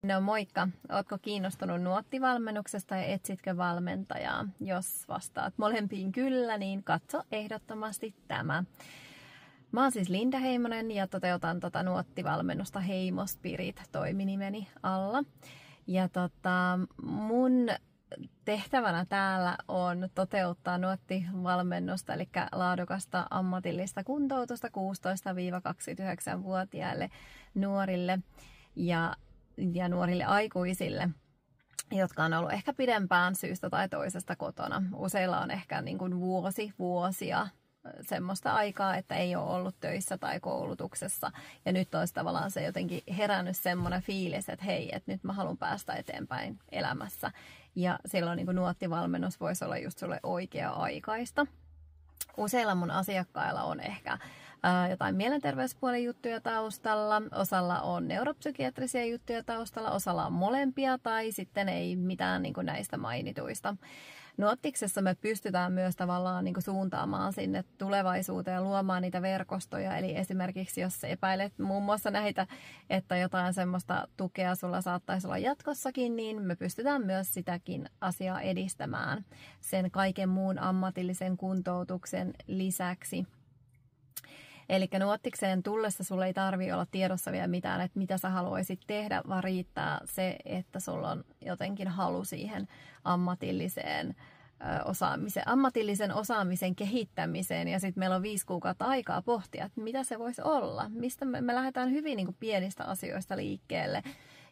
No moikka! Ootko kiinnostunut nuottivalmennuksesta ja etsitkö valmentajaa? Jos vastaat molempiin kyllä, niin katso ehdottomasti tämä. Mä oon siis Linda Heimonen ja toteutan nuottivalmennusta Heimo Spirit toiminimeni alla. Ja mun tehtävänä täällä on toteuttaa nuottivalmennusta, eli laadukasta ammatillista kuntoutusta 16-29-vuotiaille nuorille ja nuorille aikuisille, jotka on ollut ehkä pidempään syystä tai toisesta kotona. Useilla on ehkä niin kuin vuosia semmoista aikaa, että ei ole ollut töissä tai koulutuksessa. Ja nyt olisi tavallaan se jotenkin herännyt semmoinen fiilis, että hei, että nyt mä haluan päästä eteenpäin elämässä. Ja silloin niin kuin nuottivalmennus voisi olla just sulle oikea-aikaista. Useilla mun asiakkailla on ehkä jotain mielenterveyspuolen juttuja taustalla, osalla on neuropsykiatrisia juttuja taustalla, osalla on molempia tai sitten ei mitään niin kuin näistä mainituista. Nuottiksessa me pystytään myös tavallaan niin kuin suuntaamaan sinne tulevaisuuteen ja luomaan niitä verkostoja. Eli esimerkiksi jos epäilet muun muassa näitä, että jotain semmoista tukea sulla saattaisi olla jatkossakin, niin me pystytään myös sitäkin asiaa edistämään sen kaiken muun ammatillisen kuntoutuksen lisäksi. Eli nuottikseen tullessa sulla ei tarvitse olla tiedossa vielä mitään, että mitä sä haluaisit tehdä, vaan riittää se, että sulla on jotenkin halu siihen ammatillisen osaamisen kehittämiseen. Ja sitten meillä on 5 kuukautta aikaa pohtia, että mitä se voisi olla. Mistä me lähdetään hyvin niin kuin pienistä asioista liikkeelle.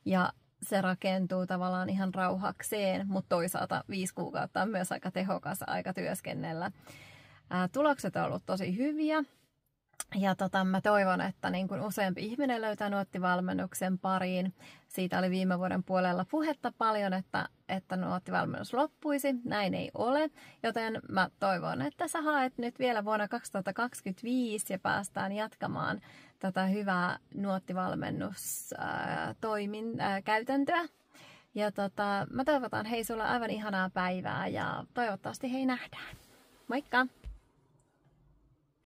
Ja se rakentuu tavallaan ihan rauhakseen, mutta toisaalta 5 kuukautta on myös aika tehokas aika työskennellä. Tulokset on ollut tosi hyviä. Ja mä toivon, että niin kun useampi ihminen löytää nuottivalmennuksen pariin. Siitä oli viime vuoden puolella puhetta paljon, että nuottivalmennus loppuisi. Näin ei ole, joten mä toivon, että sä haet nyt vielä vuonna 2025 ja päästään jatkamaan tätä hyvää nuottivalmennustoiminkäytäntöä. Ja mä toivotan hei sulle aivan ihanaa päivää ja toivottavasti hei nähdään. Moikka!